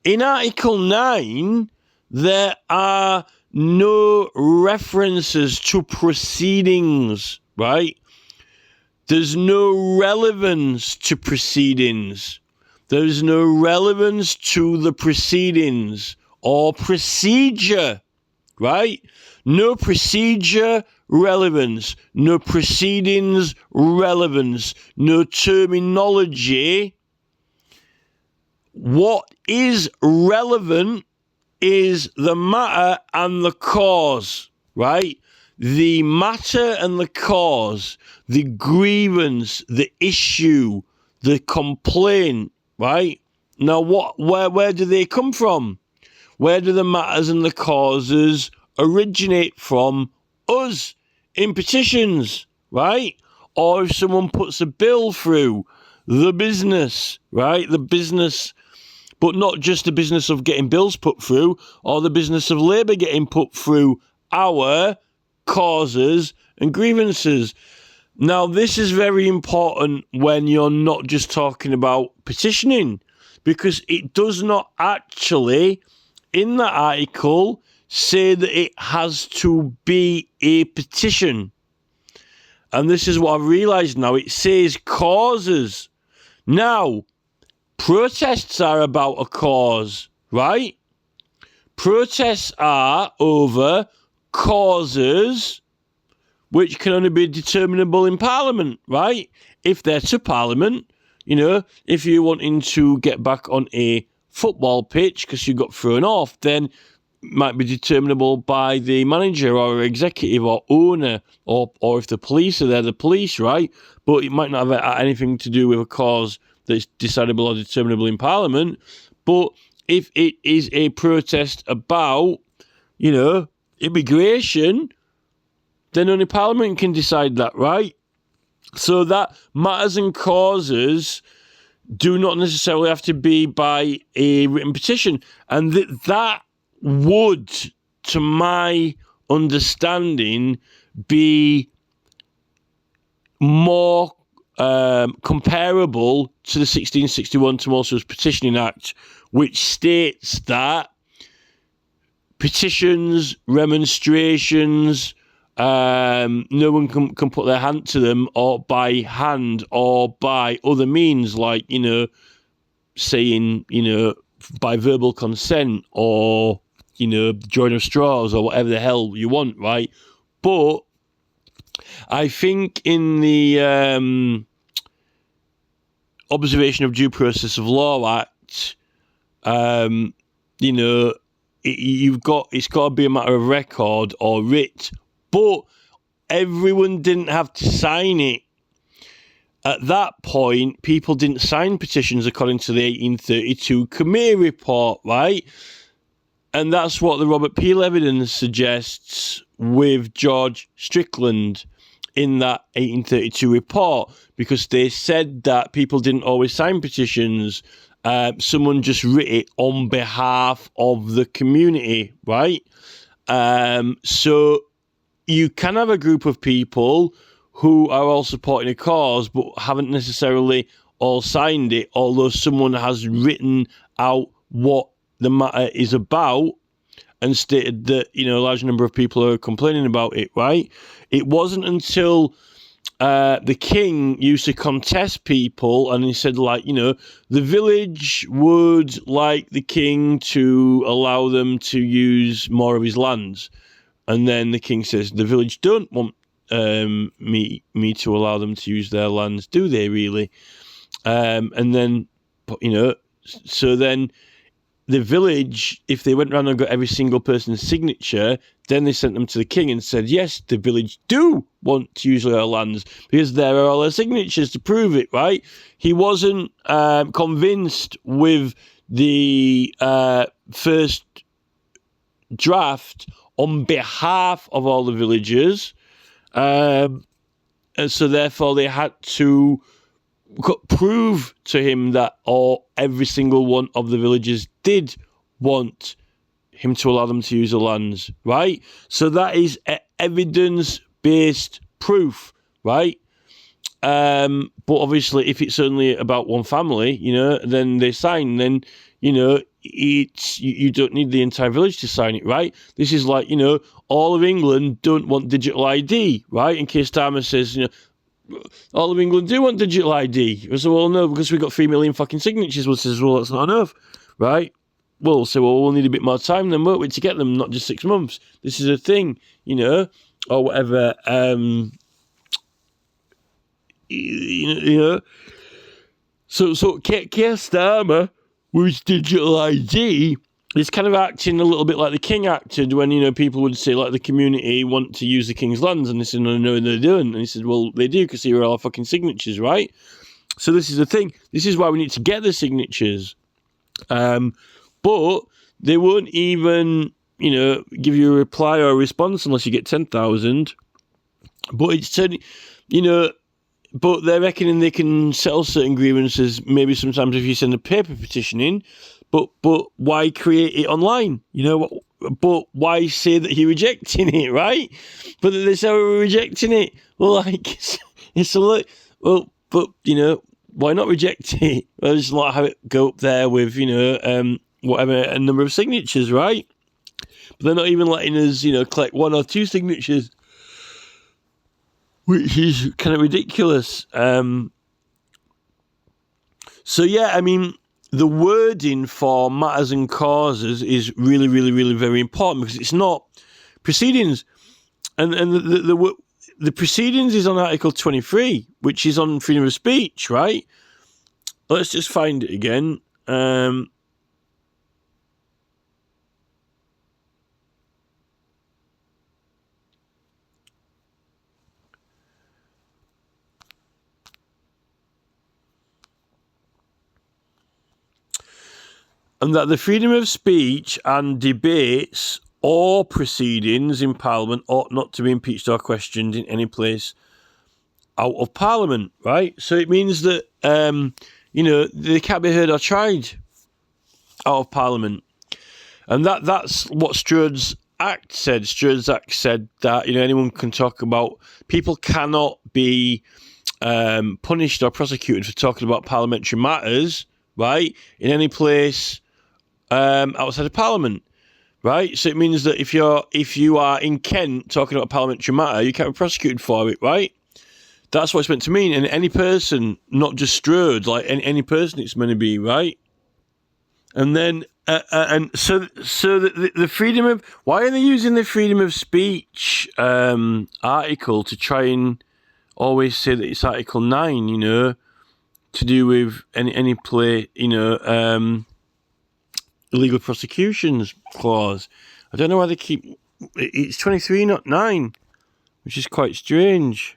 S1: In Article 9, there are no references to proceedings, right? There's no relevance to proceedings. There's no relevance to the proceedings or procedure, right? No procedure relevance, no proceedings relevance, no terminology. What is relevant is the matter and the cause, right? The matter and the cause, the grievance, the issue, the complaint, right? Now, where do they come from? Where do the matters and the causes originate from? Us, in petitions, right? Or if someone puts a bill through, the business, right? The business, but not just the business of getting bills put through, or the business of Labour getting put through our causes and grievances. Now, this is very important when you're not just talking about petitioning, because it does not actually, in that article, say that it has to be a petition. And this is what I've realised now. It says causes. Now, protests are about a cause, right? Protests are over causes which can only be determinable in Parliament, right? If they're to Parliament, you know, if you're wanting to get back on a football pitch because you got thrown off, then it might be determinable by the manager or executive or owner, or if the police are there, the police, right? But it might not have anything to do with a cause that's decidable or determinable in Parliament. But if it is a protest about, you know, immigration, then only Parliament can decide that, right? So that matters and causes do not necessarily have to be by a written petition. And that would, to my understanding, be more comparable to the 1661 Tumultuous Petitioning Act, which states that petitions, remonstrations, no one can put their hand to them, or by hand or by other means, like, saying, by verbal consent, or, drawing of straws, or whatever the hell you want, right? But I think in the Observation of Due Process of Law Act, it's got to be a matter of record or writ, but everyone didn't have to sign it. At that point, people didn't sign petitions according to the 1832 committee report, right? And that's what the Robert Peel evidence suggests with George Strickland in that 1832 report, because they said that people didn't always sign petitions. Someone just writ it on behalf of the community, right? So you can have a group of people who are all supporting a cause but haven't necessarily all signed it, although someone has written out what the matter is about and stated that, a large number of people are complaining about it, right? It wasn't until the king used to contest people, and he said, the village would like the king to allow them to use more of his lands. And then the king says, the village don't want me to allow them to use their lands, do they really? And then, so then the village, if they went around and got every single person's signature, then they sent them to the king and said, yes, the village do want to use our lands because there are all their signatures to prove it, right? He wasn't convinced with the first draft on behalf of all the villagers, and so therefore they had to prove to him that every single one of the villagers did want him to allow them to use the lands, right? So that is evidence-based proof, right? But obviously, if it's only about one family, then they sign, then, you don't need the entire village to sign it, right? This is like, all of England don't want digital ID, right? In case Starmer says, all of England do want digital ID. I said, well, no, because we've got 3 million fucking signatures. Well, says, well, that's not enough, right? Well, so we'll need a bit more time then, won't we, to get them, not just 6 months. This is a thing, or whatever. So Keir Starmer with digital ID is kind of acting a little bit like the king acted when, people would say, like, the community want to use the king's lands, and they said, no, they don't. And he said, well, they do, because here are all fucking signatures, right? So this is the thing. This is why we need to get the signatures. But they won't even, give you a reply or a response unless you get 10,000. But it's certainly, but they're reckoning they can settle certain grievances maybe sometimes if you send a paper petition in. But why create it online? But why say that you're rejecting it, right? But they say we're rejecting it. Well, like, it's a look. Well, but, why not reject it? Well, just not have it go up there with, whatever, a number of signatures, right? But they're not even letting us, collect 1 or 2 signatures, which is kind of ridiculous. So, yeah, I mean, the wording for matters and causes is really, really, really very important, because it's not proceedings. And the proceedings is on Article 23, which is on freedom of speech, right? Let's just find it again. And that the freedom of speech and debates or proceedings in Parliament ought not to be impeached or questioned in any place out of Parliament, right? So it means that, they can't be heard or tried out of Parliament. And that's what Strode's Act said. Strode's Act said that, anyone can talk about, people cannot be punished or prosecuted for talking about parliamentary matters, right, in any place outside of Parliament, right? So it means that if you are in Kent talking about a parliamentary matter, you can't be prosecuted for it, right? That's what it's meant to mean. And any person, not just Strode, like any person, it's meant to be, right? And then, so the freedom of, why are they using the freedom of speech article to try and always say that it's Article 9, to do with any play, illegal prosecutions clause. I don't know why they keep, it's 23, not 9, which is quite strange.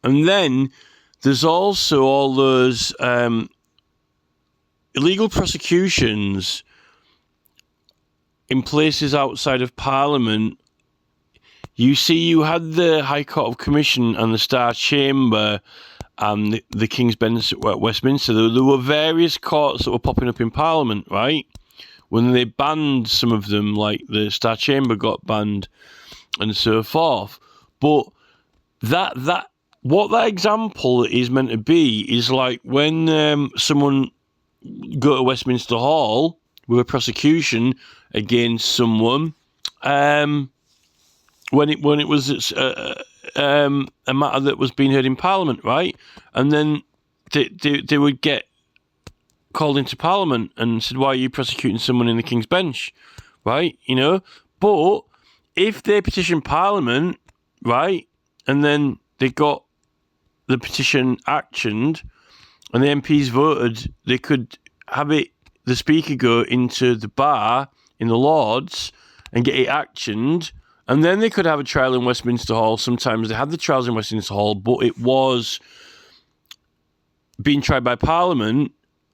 S1: And then there's also all those illegal prosecutions in places outside of Parliament. You see, you had the High Court of Commission and the Star Chamber and the King's Bench at Westminster. There were various courts that were popping up in Parliament, right? When they banned some of them, like the Star Chamber got banned and so forth. But what that example is meant to be is like when someone go to Westminster Hall with a prosecution against someone, when it was a matter that was being heard in Parliament, right? And then they would get called into Parliament and said, "Why are you prosecuting someone in the King's Bench?" Right? But if they petition Parliament, right, and then they got the petition actioned, and the MPs voted, they could have the Speaker go into the bar in the Lords and get it actioned, and then they could have a trial in Westminster Hall. Sometimes they had the trials in Westminster Hall, but it was being tried by Parliament,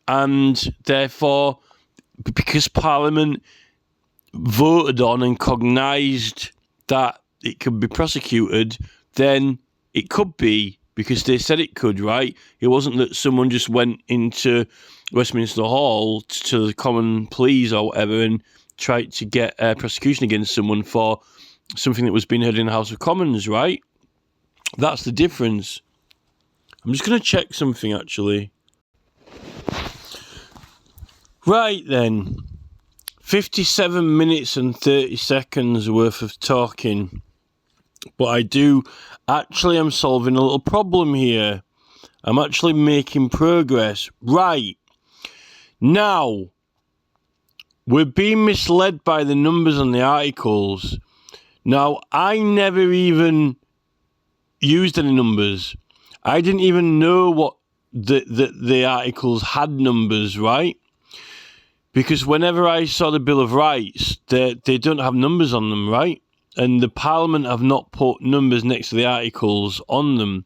S1: and therefore, because Parliament voted on and cognised that it could be prosecuted, then it could be, because they said it could, right? It wasn't that someone just went into Westminster Hall to the Common Pleas or whatever and tried to get a prosecution against someone for something that was being heard in the House of Commons, right? That's the difference. I'm just going to check something, actually. Right then. 57 minutes and 30 seconds worth of talking. But I'm solving a little problem here. I'm actually making progress. Right. Now, we're being misled by the numbers on the articles. Now, I never even used any numbers. I didn't even know what the articles had numbers, right? Because whenever I saw the Bill of Rights, they don't have numbers on them, right? And the Parliament have not put numbers next to the articles on them.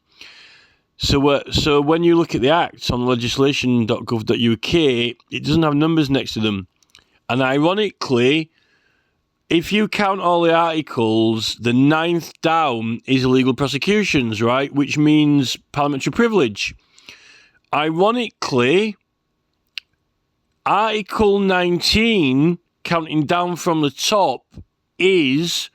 S1: So when you look at the Acts on legislation.gov.uk, it doesn't have numbers next to them. And ironically, if you count all the articles, the 9th down is illegal prosecutions, right? Which means parliamentary privilege. Ironically, Article 19, counting down from the top, is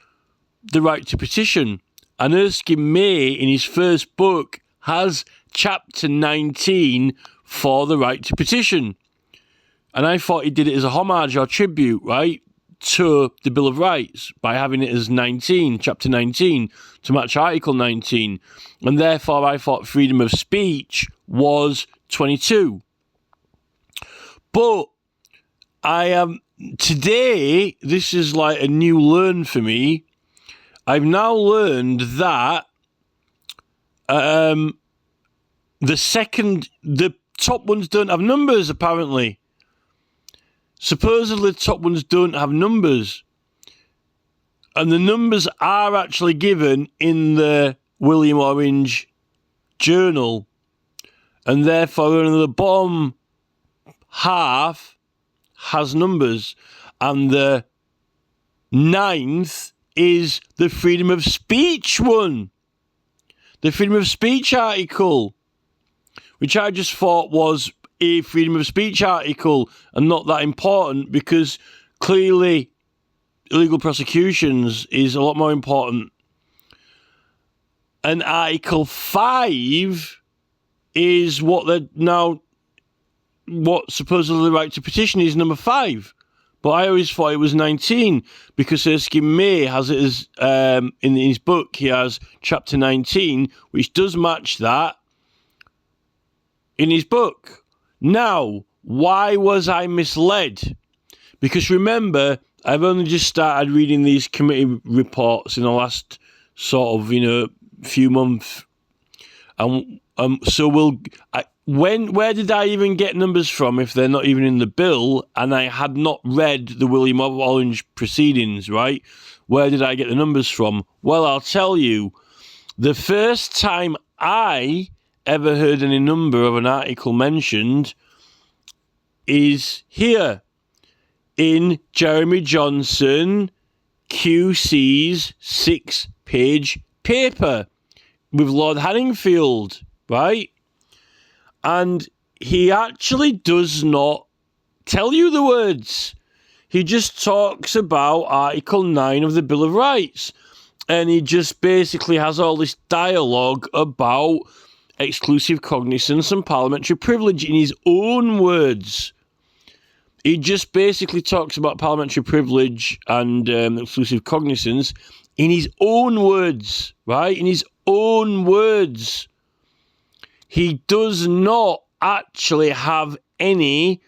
S1: the right to petition. And Erskine May, in his first book, has chapter 19 for the right to petition. And I thought he did it as a homage or tribute, right, to the Bill of Rights by having it as 19, chapter 19, to match Article 19. And therefore, I thought freedom of speech was 22. But today, this is like a new learn for me. I've now learned that the top ones don't have numbers, apparently. Supposedly, the top ones don't have numbers. And the numbers are actually given in the William Orange Journal. And therefore, only the bottom half has numbers. And the 9th is the freedom of speech one. The freedom of speech article, which I just thought was a freedom of speech article and not that important, because clearly illegal prosecutions is a lot more important. And Article 5 is what supposedly the right to petition is, number 5. But I always thought it was 19, because Erskine May has it as, in his book, he has chapter 19, which does match that in his book. Now, why was I misled? Because remember, I've only just started reading these committee reports in the last sort of, few months. And so where did I even get numbers from if they're not even in the bill, and I had not read the William Orange proceedings, right? Where did I get the numbers from? Well, I'll tell you. The first time I ever heard any number of an article mentioned is here in Jeremy Johnson QC's 6-page paper with Lord Hanningfield, right? And he actually does not tell you the words. He just talks about Article 9 of the Bill of Rights. And he just basically has all this dialogue about exclusive cognizance and parliamentary privilege in his own words. He just basically talks about parliamentary privilege and exclusive cognizance in his own words, right? In his own words. He does not actually have any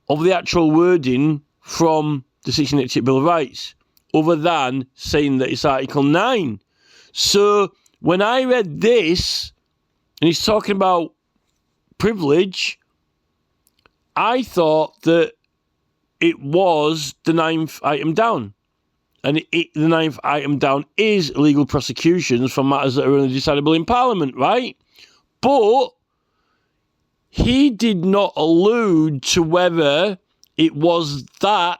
S1: of the actual wording from the 1688 Bill of Rights, other than saying that it's Article 9. So when I read this, and he's talking about privilege, I thought that it was the 9th item down. And the 9th item down is illegal prosecutions for matters that are only decidable in Parliament, right? But he did not allude to whether it was that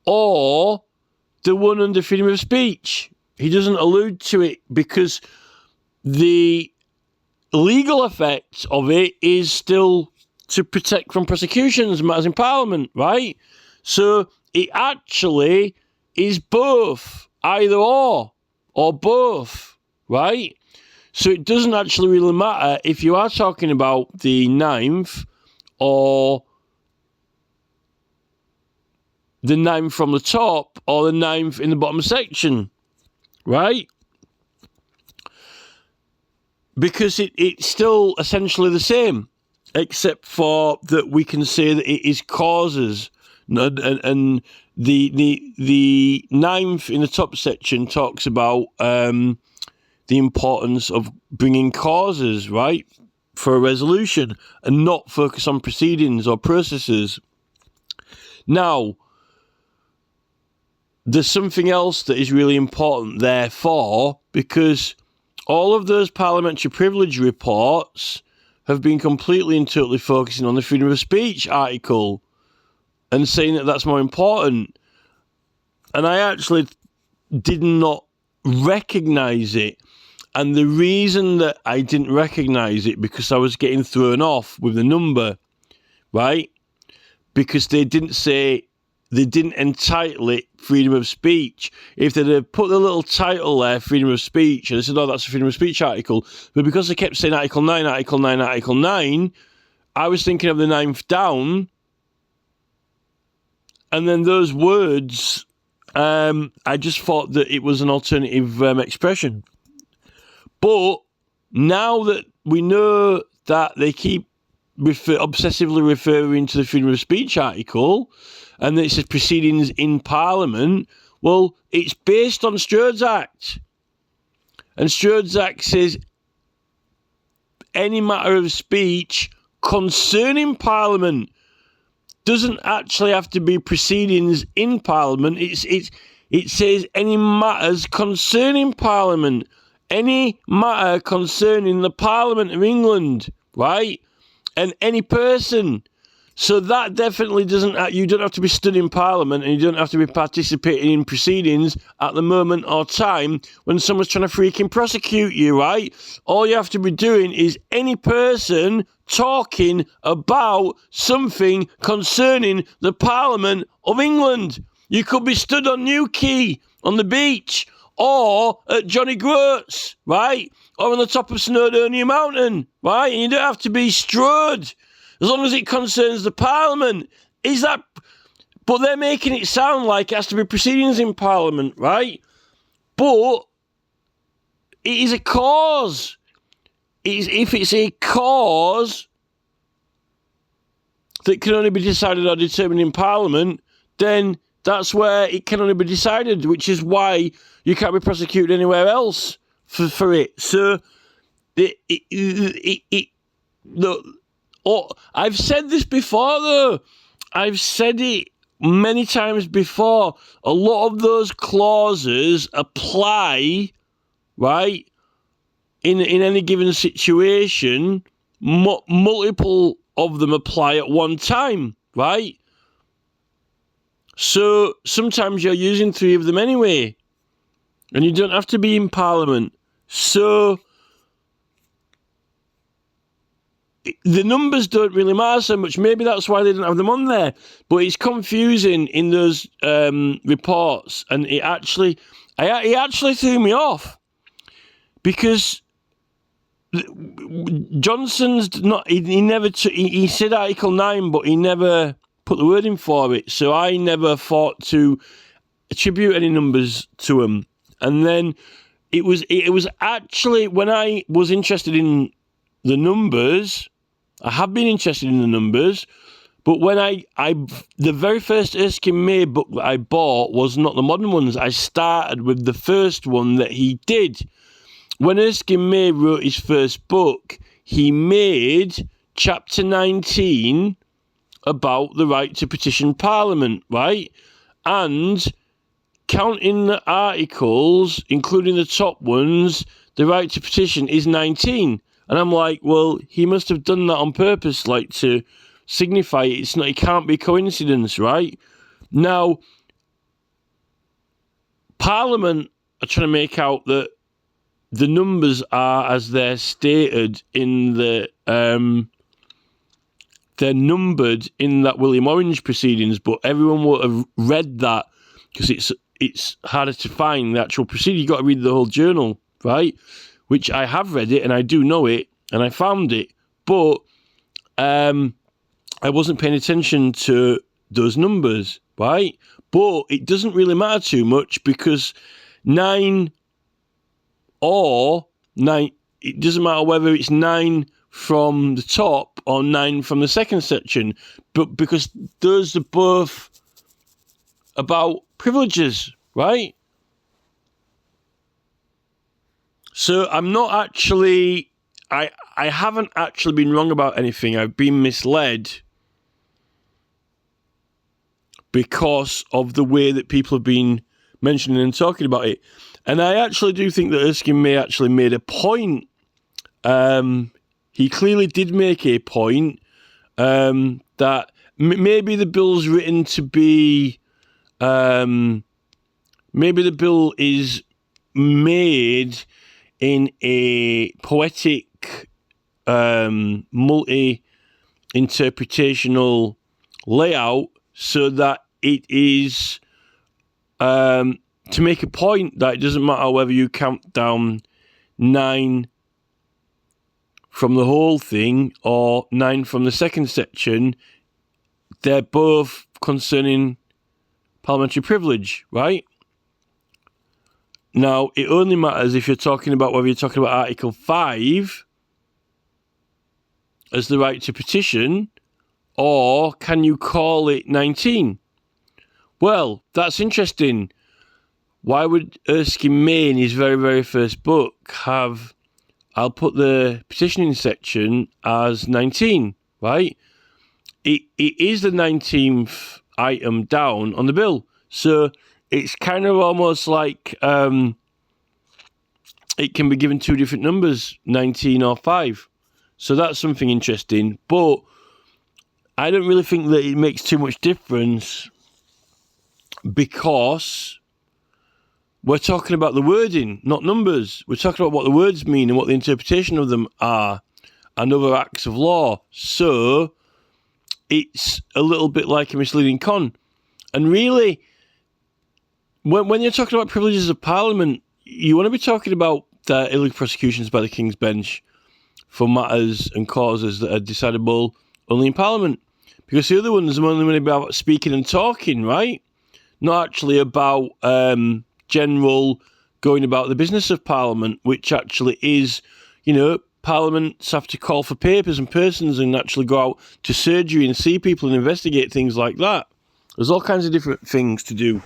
S1: or the one under freedom of speech. He doesn't allude to it because the legal effect of it is still to protect from prosecutions matters in Parliament, right? So it actually is both, either or both, right? So it doesn't actually really matter if you are talking about the 9th or the 9th from the top or the 9th in the bottom section, right? Because it's still essentially the same, except for that we can say that it is causes. And the 9th in the top section talks about the importance of bringing causes, right, for a resolution and not focus on proceedings or processes. Now, there's something else that is really important, therefore, because all of those parliamentary privilege reports have been completely and totally focusing on the freedom of speech article and saying that that's more important. And I actually did not recognise it. And the reason that I didn't recognise it, because I was getting thrown off with the number, right? Because they didn't entitle it freedom of speech. If they'd have put the little title there, freedom of speech, and they said, oh, that's a freedom of speech article. But because they kept saying Article 9, Article 9, Article 9, I was thinking of the 9th down. And then those words, I just thought that it was an alternative expression. But now that we know that they keep obsessively referring to the freedom of speech article, and it says proceedings in Parliament, well, it's based on Strode's Act. And Strode's Act says any matter of speech concerning Parliament doesn't actually have to be proceedings in Parliament. It says any matters concerning Parliament. Any matter concerning the Parliament of England, right? And any person. So that definitely doesn't, you don't have to be stood in Parliament and you don't have to be participating in proceedings at the moment or time when someone's trying to freaking prosecute you, right? All you have to be doing is any person talking about something concerning the Parliament of England. You could be stood on Newquay on the beach or at Johnny Groats, right? Or on the top of Snowdonia Mountain, right? And you don't have to be strode. As long as it concerns the Parliament. Is that... But they're making it sound like it has to be proceedings in Parliament, right? But it is a cause. If it's a cause that can only be decided or determined in Parliament, then that's where it can only be decided, which is why you can't be prosecuted anywhere else for it. So, I've said this before, though. I've said it many times before. A lot of those clauses apply, right, in any given situation. Multiple of them apply at one time, right? So sometimes you're using 3 of them anyway, and you don't have to be in Parliament. So the numbers don't really matter so much. Maybe that's why they don't have them on there. But it's confusing in those reports, and it actually threw me off because Johnson's not. He said Article 9, but he never put the word in for it. So I never thought to attribute any numbers to him. And then it was actually when I was interested in the numbers. I have been interested in the numbers, but when the very first Erskine May book that I bought was not the modern ones. I started with the first one that he did. When Erskine May wrote his first book, he made chapter 19 about the right to petition Parliament, right? And counting the articles, including the top ones, the right to petition is 19. And I'm like, well, he must have done that on purpose, like to signify it. It can't be coincidence, right? Now, Parliament are trying to make out that the numbers are as they're stated in the they're numbered in that William Orange proceedings, but everyone will have read that because it's harder to find the actual proceeding. You've got to read the whole journal, right? Which I have read it and I do know it and I found it, but I wasn't paying attention to those numbers, right? But it doesn't really matter too much because 9 or 9, it doesn't matter whether it's 9 from the top or 9 from the second section, but because those are both about privileges, right? So I'm not actually, I haven't actually been wrong about anything. I've been misled because of the way that people have been mentioning and talking about it. And I actually do think that Erskine May actually made a point. He clearly did make a point that maybe the bill's written to be, maybe the bill is made in a poetic, multi-interpretational layout so that it is to make a point that it doesn't matter whether you count down 9 from the whole thing or 9 from the second section, they're both concerning parliamentary privilege, right? Now, it only matters if you're talking about whether you're talking about Article 5 as the right to petition, or can you call it 19? Well, that's interesting. Why would Erskine May in his very, very first book have, I'll put the petitioning section as 19, right? It is the 19th item down on the bill. So it's kind of almost like it can be given 2 different numbers, 19 or 5. So that's something interesting. But I don't really think that it makes too much difference, because we're talking about the wording, not numbers. We're talking about what the words mean and what the interpretation of them are, and other acts of law. So it's a little bit like a misleading con. And really, when you're talking about privileges of Parliament, you want to be talking about illegal prosecutions by the King's Bench for matters and causes that are decidable only in Parliament. Because the other ones are only about speaking and talking, right? Not actually about general going about the business of Parliament, which actually is, Parliaments have to call for papers and persons and actually go out to surgery and see people and investigate things like that. There's all kinds of different things to do.